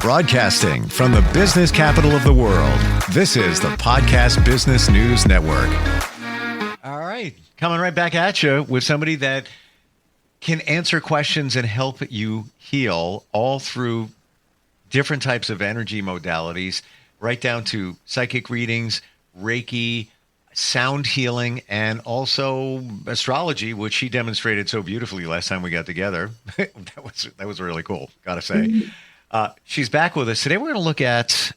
Broadcasting from the business capital of the world, this is the Podcast Business News Network. All right, coming right back at you with somebody that can answer questions and help you heal all through different types of energy modalities, right down to psychic readings, Reiki, sound healing, and also astrology, which she demonstrated so beautifully last time we got together. that was really cool, gotta say. She's back with us today. We're going to look at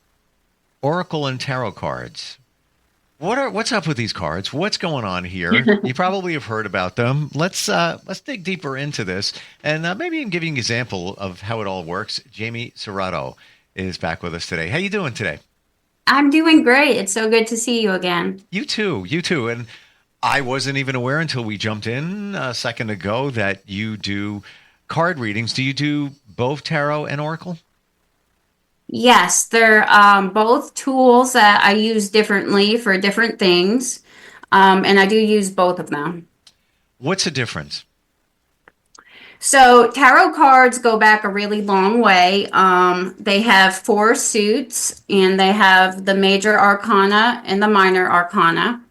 Oracle and Tarot cards. What's up with these cards? What's going on here? You probably have heard about them. Let's dig deeper into this, and maybe even give you an example of how it all works. Jamie Serrato is back with us today. How you doing today? I'm doing great. It's so good to see you again. You too. And I wasn't even aware until we jumped in a second ago that you do card readings. Do you do both tarot and oracle? Yes, they're both tools that I use differently for different things, and I do use both of them. What's the difference? So tarot cards go back a really long way. They have 4 suits, and they have the major arcana and the minor arcana.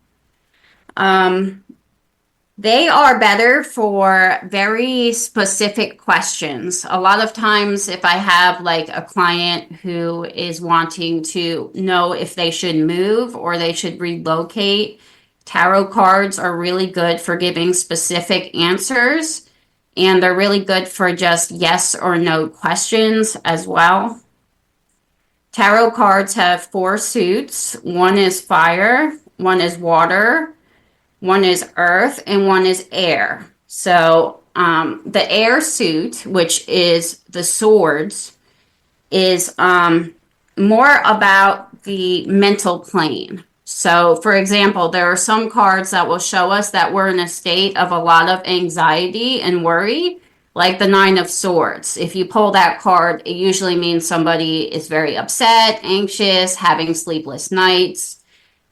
They are better for very specific questions. A lot of times if I have like a client who is wanting to know if they should move or they should relocate, tarot cards are really good for giving specific answers. And they're really good for just yes or no questions as well. Tarot cards have 4 suits. One is fire, one is water, one is earth, and one is air. So the air suit, which is the swords, is more about the mental plane. So, for example, there are some cards that will show us that we're in a state of a lot of anxiety and worry, like the 9 of Swords. If you pull that card, it usually means somebody is very upset, anxious, having sleepless nights.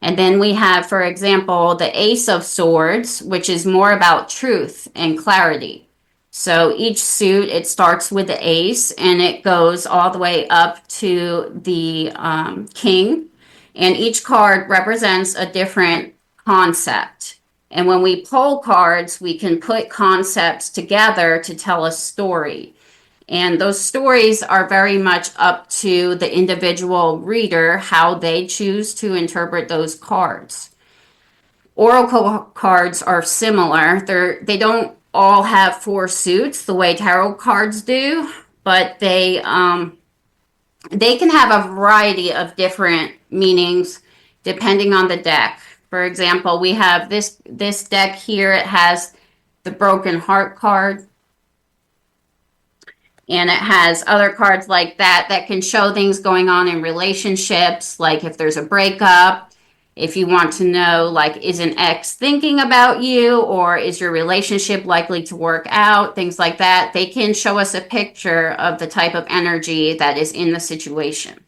And then we have, for example, the Ace of Swords, which is more about truth and clarity. So each suit, it starts with the ace and it goes all the way up to the king. And each card represents a different concept. And when we pull cards, we can put concepts together to tell a story. And those stories are very much up to the individual reader, how they choose to interpret those cards. Oracle cards are similar. They don't all have 4 suits the way tarot cards do, but they can have a variety of different meanings depending on the deck. For example, we have this deck here. It has the broken heart card. And it has other cards like that can show things going on in relationships, like if there's a breakup, if you want to know, like, is an ex thinking about you, or is your relationship likely to work out, things like that. They can show us a picture of the type of energy that is in the situation.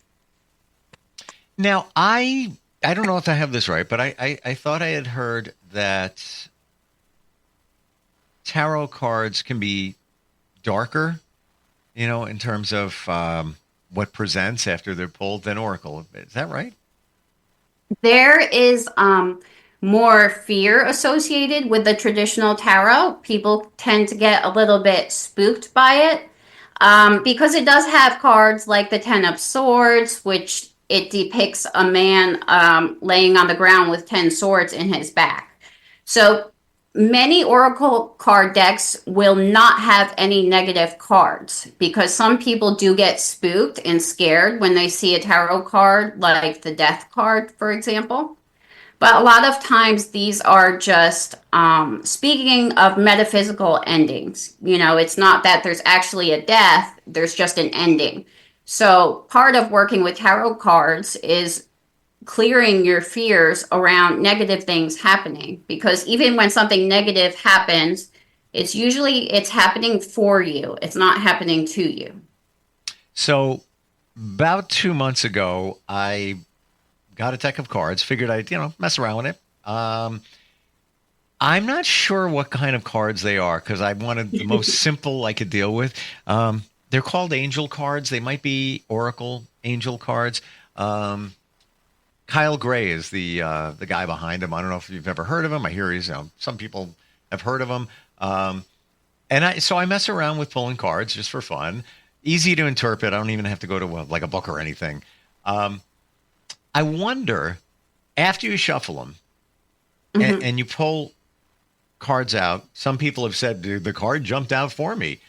Now, I don't know if I have this right, but I thought I had heard that tarot cards can be darker, in terms of what presents after they're pulled than oracle. Is that right? There is more fear associated with the traditional tarot. People tend to get a little bit spooked by it because it does have cards like the 10 of Swords, which it depicts a man laying on the ground with 10 swords in his back. So many oracle card decks will not have any negative cards because some people do get spooked and scared when they see a tarot card, like the death card, for example. But a lot of times these are just speaking of metaphysical endings. It's not that there's actually a death, there's just an ending. So part of working with tarot cards is clearing your fears around negative things happening, because even when something negative happens, it's happening for you. It's not happening to you. So about 2 months ago, I got a deck of cards, figured I'd, mess around with it. I'm not sure what kind of cards they are because I wanted the most simple I could deal with. They're called angel cards. They might be Oracle angel cards. Kyle Gray is the guy behind them. I don't know if you've ever heard of him. I hear some people have heard of him. So I mess around with pulling cards just for fun. Easy to interpret. I don't even have to go to like a book or anything. I wonder, after you shuffle them and you pull cards out, some people have said, "Dude, the card jumped out for me."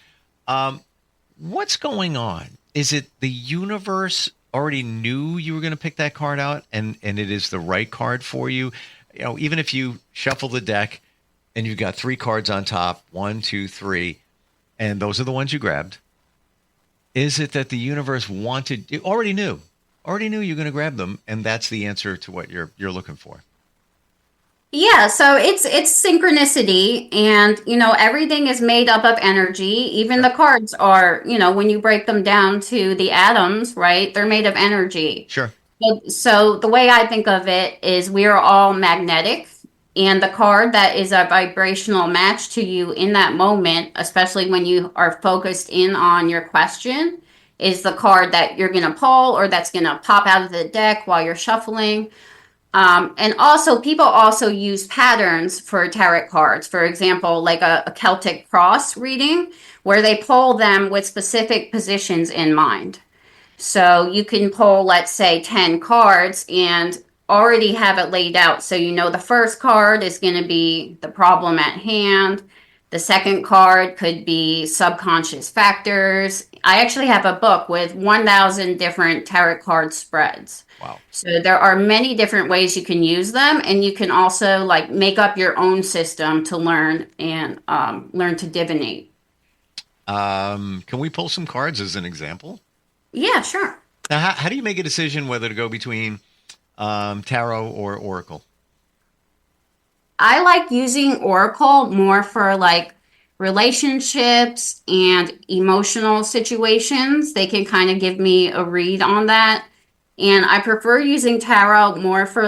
What's going on? Is it the universe already knew you were going to pick that card out and it is the right card for you? Even if you shuffle the deck and you've got 3 cards on top, 1, 2, 3, and those are the ones you grabbed. Is it that the universe already knew you're going to grab them, and that's the answer to what you're looking for? Yeah, so it's synchronicity, and everything is made up of energy. Even the cards are, when you break them down to the atoms, right? They're made of energy. Sure. So the way I think of it is we are all magnetic, and the card that is a vibrational match to you in that moment, especially when you are focused in on your question, is the card that you're going to pull or that's going to pop out of the deck while you're shuffling. And also, people also use patterns for tarot cards. For example, like a Celtic cross reading, where they pull them with specific positions in mind. So you can pull, let's say, 10 cards and already have it laid out. So the first card is going to be the problem at hand. The second card could be subconscious factors. I actually have a book with 1,000 different tarot card spreads. Wow. So there are many different ways you can use them, and you can also make up your own system to learn and learn to divinate. Can we pull some cards as an example? Yeah, sure. Now, how do you make a decision whether to go between tarot or oracle? I like using oracle more for relationships and emotional situations. They can kind of give me a read on that. And I prefer using tarot more for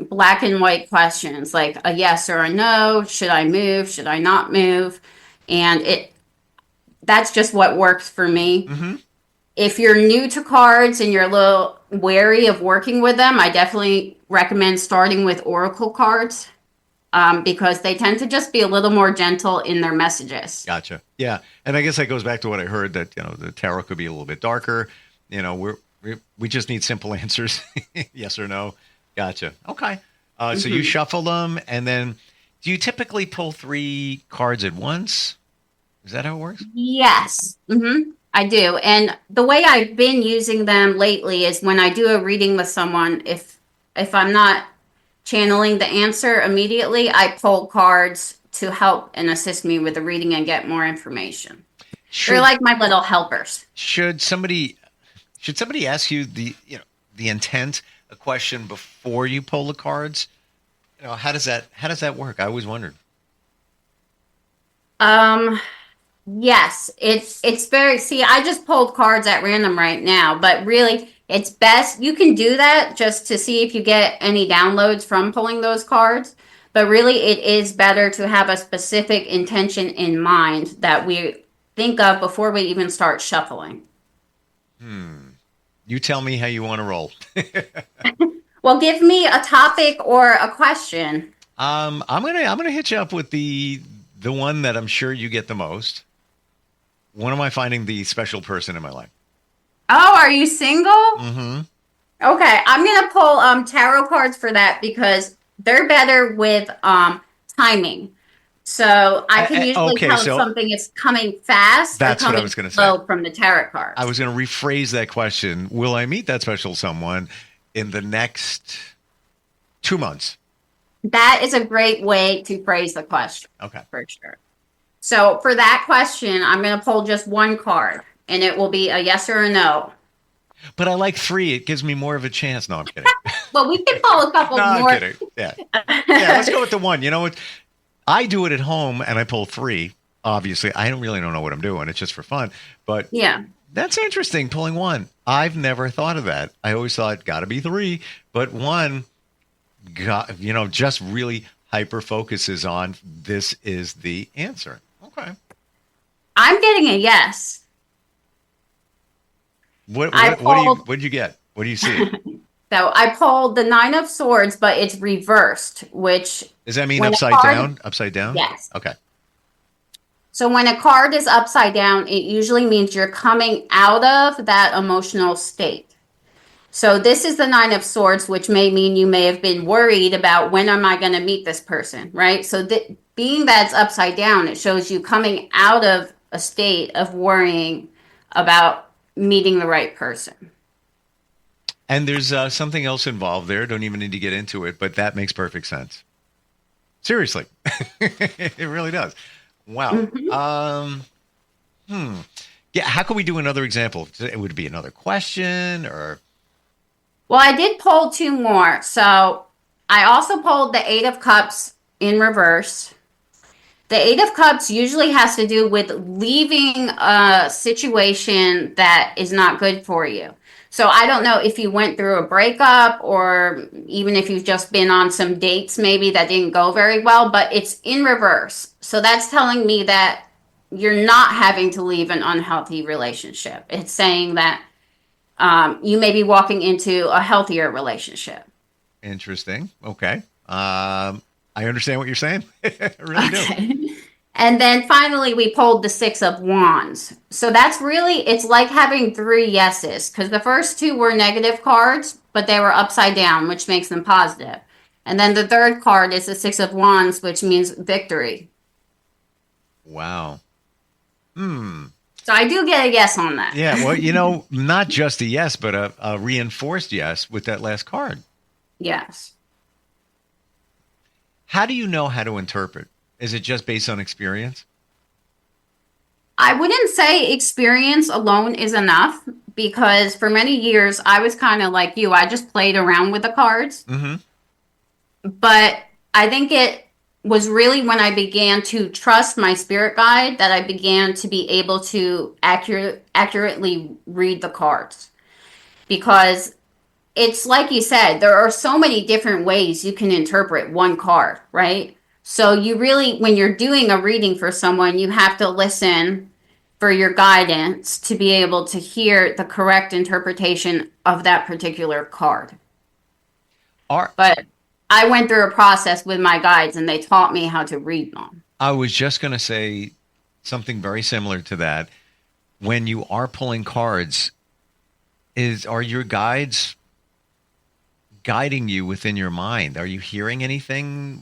black and white questions, like a yes or a no. Should I move? Should I not move? And that's just what works for me. Mm-hmm. If you're new to cards and you're a little wary of working with them, I definitely recommend starting with oracle cards because they tend to just be a little more gentle in their messages. Gotcha. Yeah. And I guess that goes back to what I heard, that, the tarot could be a little bit darker. We just need simple answers. Yes or no. Gotcha. Okay. So you shuffle them, and then do you typically pull 3 cards at once? Is that how it works? Yes. I do. And the way I've been using them lately is when I do a reading with someone, if I'm not channeling the answer immediately, I pull cards to help and assist me with the reading and get more information. They're like my little helpers. Should somebody ask you the intent, a question before you pull the cards? How does that work? I always wondered. Yes, it's very, see, I just pulled cards at random right now, but really it's best, you can do that just to see if you get any downloads from pulling those cards, but really it is better to have a specific intention in mind that we think of before we even start shuffling. You tell me how you want to roll. Well, give me a topic or a question. I'm gonna hit you up with the one that I'm sure you get the most. When am I finding the special person in my life? Oh, are you single? Mm-hmm. Okay, I'm gonna pull tarot cards for that because they're better with timing. So I can usually tell if something is coming fast. That's what I was going to say. From the tarot cards. I was going to rephrase that question. Will I meet that special someone in the next 2 months? That is a great way to phrase the question. Okay. For sure. So for that question, I'm going to pull just one card, and it will be a yes or a no. But I like 3. It gives me more of a chance. No, I'm kidding. Well, we can pull a couple more. No, I'm kidding. Yeah. Let's go with the 1. You know what? I do it at home, and I pull 3. Obviously, I don't know what I'm doing. It's just for fun. But yeah, that's interesting, pulling 1. I've never thought of that. I always thought, got to be 3. But 1, just really hyper focuses on this is the answer. Okay. I'm getting a yes. I pulled, what did you get? What do you see? so I pulled the Nine of Swords, but it's reversed, which Does that mean when a upside card, down? Upside down? yes. Okay. So when a card is upside down, it usually means you're coming out of that emotional state. So this is the Nine of Swords, which may mean you may have been worried about when am I going to meet this person, right? So being that it's upside down, it shows you coming out of a state of worrying about meeting the right person. And there's something else involved there. Don't even need to get into it, but that makes perfect sense. Seriously. It really does. Wow. Yeah, how can we do another example? It would be another question or... Well, I did pull two more. So I also pulled the Eight of Cups in reverse. The Eight of Cups usually has to do with leaving a situation that is not good for you. So I don't know if you went through a breakup or even if you've just been on some dates maybe that didn't go very well, but it's in reverse. So that's telling me that you're not having to leave an unhealthy relationship. It's saying that you may be walking into a healthier relationship. Interesting. Okay. I understand what you're saying. I really do. And then finally, we pulled the Six of Wands. So that's really, it's like having three yeses, because the first two were negative cards, but they were upside down, which makes them positive. And then the third card is the Six of Wands, which means victory. Wow. So I do get a yes on that. Yeah. Well, not just a yes, but a reinforced yes with that last card. Yes. How do you know how to interpret? Is it just based on experience? I wouldn't say experience alone is enough because for many years I was kind of like you. I just played around with the cards. Mm-hmm. But I think it was really when I began to trust my spirit guide that I began to be able to accurately read the cards. Because it's like you said, there are so many different ways you can interpret one card, right? So you really, when you're doing a reading for someone, you have to listen for your guidance to be able to hear the correct interpretation of that particular card. But I went through a process with my guides and they taught me how to read them. I was just going to say something very similar to that. When you are pulling cards, are your guides guiding you within your mind? Are you hearing anything?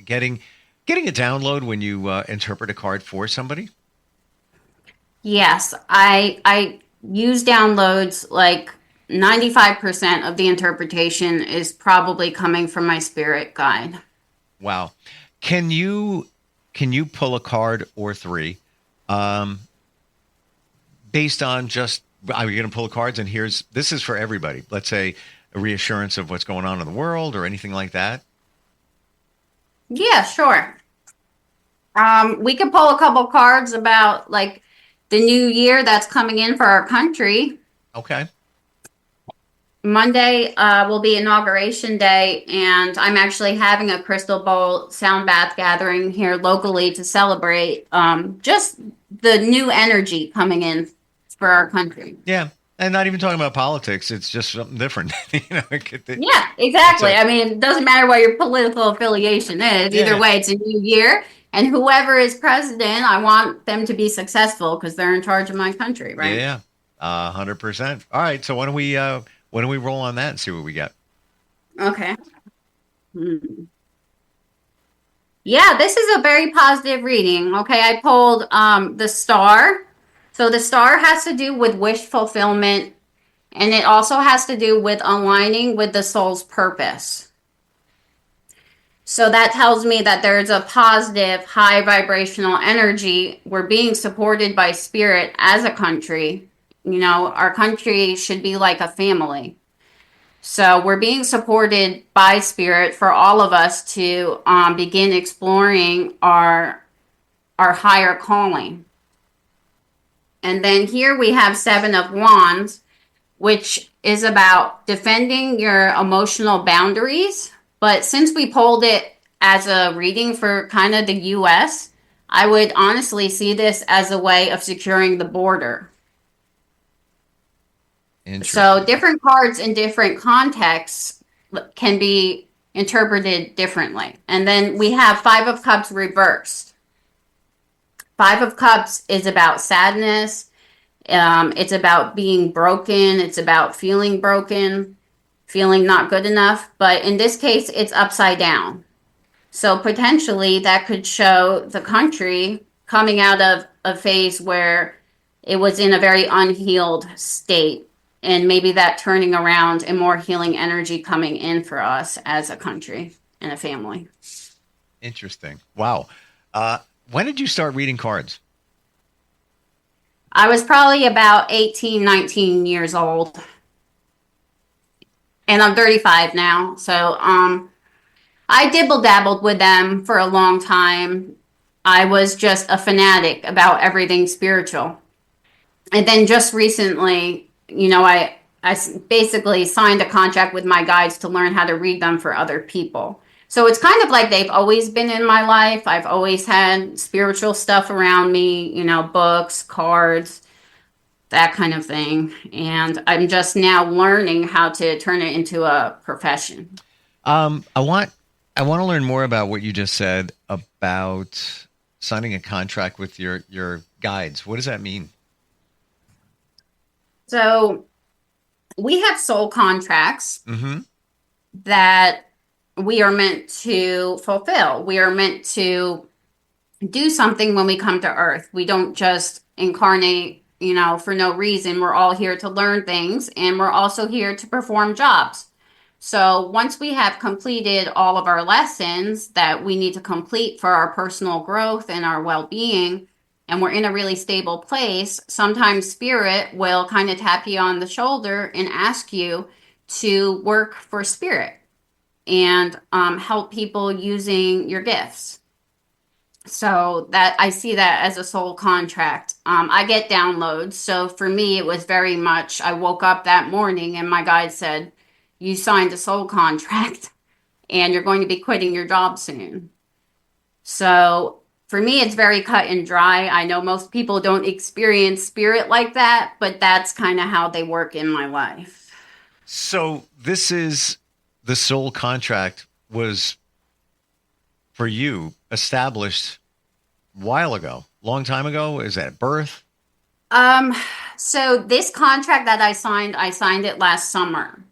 Getting a download when you interpret a card for somebody? Yes, I use downloads. Like 95% of the interpretation is probably coming from my spirit guide. Wow. Can you pull a card or three based on just, are you going to pull cards and this is for everybody. Let's say a reassurance of what's going on in the world or anything like that? Yeah, sure. We could pull a couple cards about like the new year that's coming in for our country. Okay. Monday will be inauguration day, and I'm actually having a crystal bowl sound bath gathering here locally to celebrate just the new energy coming in for our country. Yeah. And not even talking about politics. It's just something different. Yeah, exactly. I mean, it doesn't matter what your political affiliation is. Either way, it's a new year. And whoever is president, I want them to be successful because they're in charge of my country, right? Yeah, 100%. All right. So why don't we roll on that and see what we got? Okay. Yeah, this is a very positive reading. Okay, I pulled the Star. So the Star has to do with wish fulfillment, and it also has to do with aligning with the soul's purpose. So that tells me that there's a positive, high vibrational energy. We're being supported by spirit as a country. Our country should be like a family. So we're being supported by spirit for all of us to begin exploring our higher calling. And then here we have Seven of Wands, which is about defending your emotional boundaries. But since we pulled it as a reading for kind of the U.S., I would honestly see this as a way of securing the border. So Interesting. different cards in different contexts can be interpreted differently. And then we have Five of Cups reversed. Five of Cups is about sadness. It's about being broken. It's about feeling broken, feeling not good enough. But in this case, it's upside down. So potentially that could show the country coming out of a phase where it was in a very unhealed state. And maybe that turning around and more healing energy coming in for us as a country and a family. Interesting. Wow. Uh, when did you start reading cards? I was probably about 18, 19 years old. And I'm 35 now. So I dibble dabbled with them for a long time. I was just a fanatic about everything spiritual. And then just recently, I basically signed a contract with my guides to learn how to read them for other people. So it's kind of like they've always been in my life. I've always had spiritual stuff around me, books, cards, that kind of thing. And I'm just now learning how to turn it into a profession. I want to learn more about what you just said about signing a contract with your guides. What does that mean? So we have soul contracts Mm-hmm. that we are meant to fulfill. We are meant to do something when we come to earth. We don't just incarnate, for no reason. We're all here to learn things, and we're also here to perform jobs. So once we have completed all of our lessons that we need to complete for our personal growth and our well-being, and we're in a really stable place, sometimes spirit will kind of tap you on the shoulder and ask you to work for spirit and help people using your gifts. So that I see that as a soul contract. I get downloads. So for me, it was very much, I woke up that morning and my guide said, you signed a soul contract and you're going to be quitting your job soon. So for me, it's very cut and dry. I know most people don't experience spirit like that, but that's kind of how they work in my life. So this is the soul contract was for you established a while ago, long time ago. Is that at birth? Um, so this contract that I signed it last summer.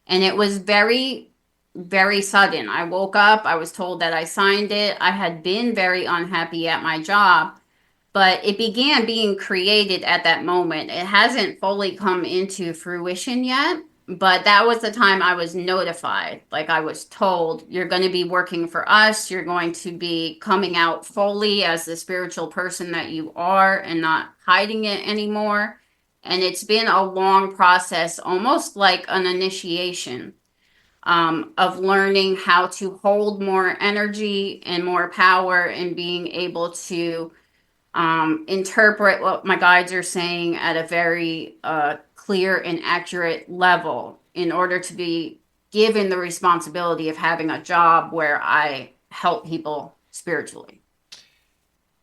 And it was very, very sudden. I woke up, I was told that I signed it. I had been very unhappy at my job, but it began being created at that moment. It hasn't fully come into fruition yet, but that was the time I was notified. Like I was told, you're going to be working for us. You're going to be coming out fully as the spiritual person that you are and not hiding it anymore. And it's been a long process, almost like an initiation, of learning how to hold more energy and more power and being able to interpret what my guides are saying at a very clear and accurate level in order to be given the responsibility of having a job where I help people spiritually.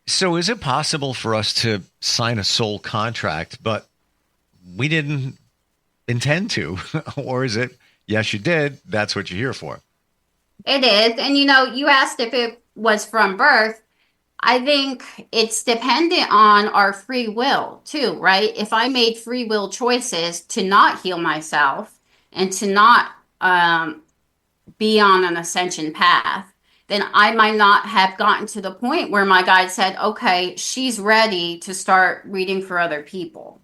So is it possible for us to sign a soul contract, but we didn't intend to? Or is it, yes, you did. That's what you're here for. It is. And you asked if it was from birth. I think it's dependent on our free will too, right? If I made free will choices to not heal myself and to not be on an ascension path, then I might not have gotten to the point where my guide said, okay, she's ready to start reading for other people.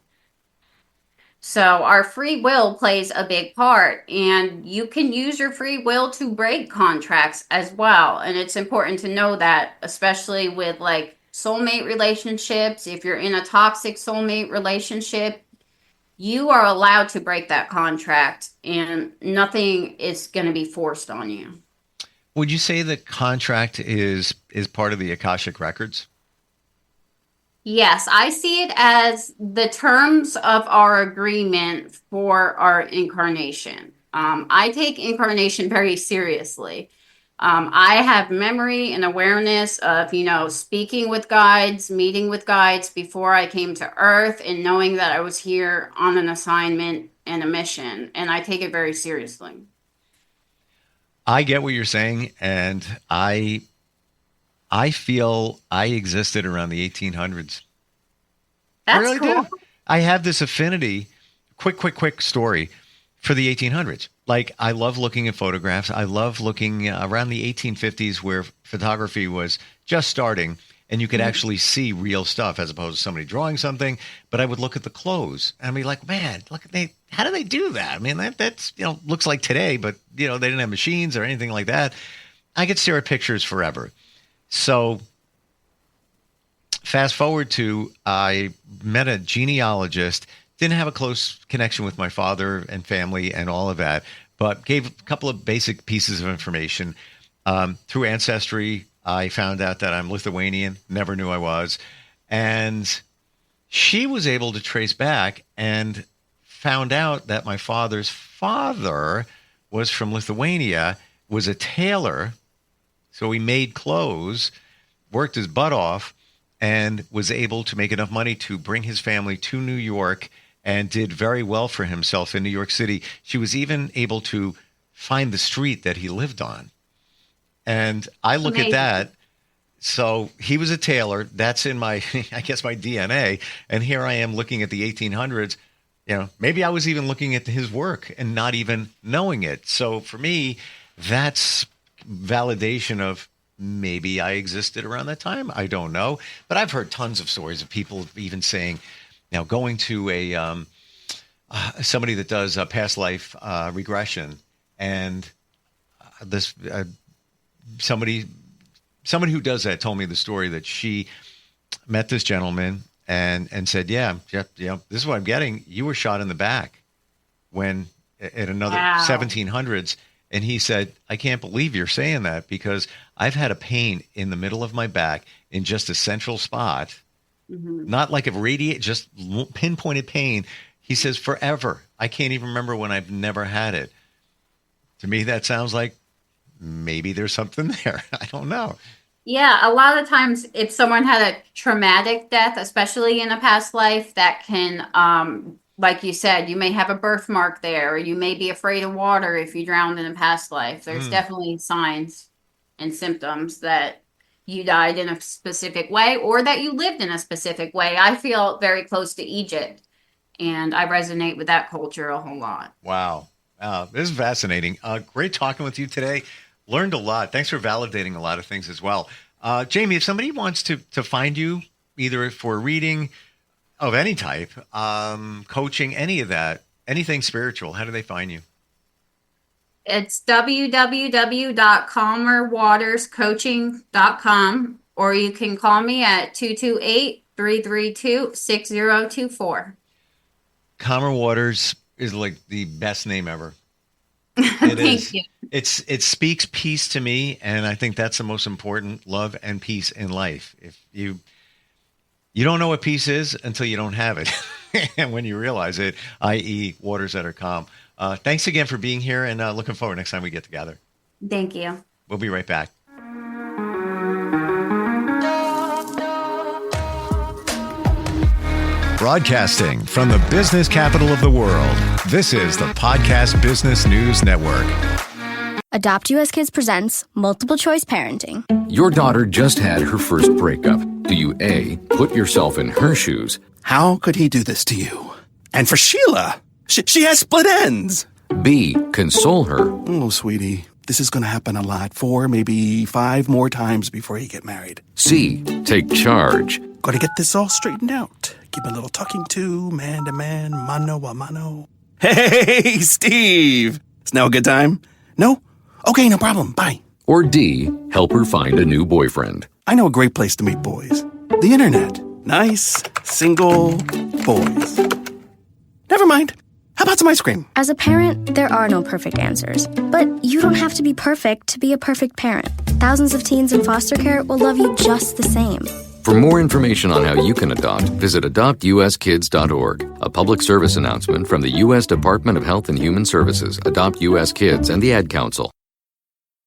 So our free will plays a big part, and you can use your free will to break contracts as well. And it's important to know that, especially with like soulmate relationships, if you're in a toxic soulmate relationship, you are allowed to break that contract and nothing is going to be forced on you. Would you say the contract is part of the Akashic records? Yes, I see it as the terms of our agreement for our incarnation. I take incarnation very seriously. I have memory and awareness of, speaking with guides, meeting with guides before I came to Earth, and knowing that I was here on an assignment and a mission, and I take it very seriously. I get what you're saying, and I feel I existed around the 1800s. That's I really cool. do. I have this affinity, quick story, for the 1800s. Like, I love looking at photographs. I love looking around the 1850s where photography was just starting, and you could actually see real stuff as opposed to somebody drawing something. But I would look at the clothes and be like, man, how do they do that? I mean, that's, looks like today, but, they didn't have machines or anything like that. I could stare at pictures forever. So fast forward to, I met a genealogist, didn't have a close connection with my father and family and all of that, but gave a couple of basic pieces of information. Through Ancestry, I found out that I'm Lithuanian, never knew I was. And she was able to trace back and found out that my father's father was from Lithuania, was a tailor. So he made clothes, worked his butt off, and was able to make enough money to bring his family to New York and did very well for himself in New York City. She was even able to find the street that he lived on. And I look at that. So he was a tailor. That's in my, I guess, my DNA. And here I am looking at the 1800s. Maybe I was even looking at his work and not even knowing it. So for me, that's validation of maybe I existed around that time. I don't know. But I've heard tons of stories of people even saying, going to a somebody that does a past life regression, and this somebody who does that told me the story that she met this gentleman and said, yeah, this is what I'm getting. You were shot in the back when at another 1700s. And he said, I can't believe you're saying that, because I've had a pain in the middle of my back in just a central spot, not like a just pinpointed pain. He says, forever. I can't even remember when I've never had it. To me, that sounds like maybe there's something there. I don't know. Yeah, a lot of times if someone had a traumatic death, especially in a past life, that can, like you said, you may have a birthmark there, or you may be afraid of water if you drowned in a past life. There's definitely signs and symptoms that you died in a specific way or that you lived in a specific way. I feel very close to Egypt, and I resonate with that culture a whole lot. Wow. This is fascinating. Great talking with you today. Learned a lot. Thanks for validating a lot of things as well. Jamie, if somebody wants to find you, either for reading of any type, coaching, any of that, anything spiritual, how do they find you? It's www.calmerwaterscoaching.com, or you can call me at 228-332-6024. Calmer Waters is like the best name ever. It is. Thank you. It speaks peace to me, and I think that's the most important, love and peace in life. If you don't know what peace is until you don't have it. And when you realize it, i.e. waters that are calm. Thanks again for being here, and looking forward next time we get together. Thank you. We'll be right back. Broadcasting from the business capital of the world, this is the Podcast Business News Network. Adopt US Kids presents Multiple Choice Parenting. Your daughter just had her first breakup. Do you A, put yourself in her shoes? How could he do this to you? And for Sheila, she has split ends. B, console her? Oh, sweetie, this is going to happen a lot. 4, maybe 5 more times before you get married. C, take charge? Got to get this all straightened out. Give a little talking to, man to man, mano a mano. Hey, Steve! Is now a good time? No? Okay, no problem. Bye. Or D, help her find a new boyfriend? I know a great place to meet boys. The internet. Nice, single boys. Never mind. How about some ice cream? As a parent, there are no perfect answers. But you don't have to be perfect to be a perfect parent. Thousands of teens in foster care will love you just the same. For more information on how you can adopt, visit adoptuskids.org. A public service announcement from the U.S. Department of Health and Human Services, Adopt U.S. Kids, and the Ad Council.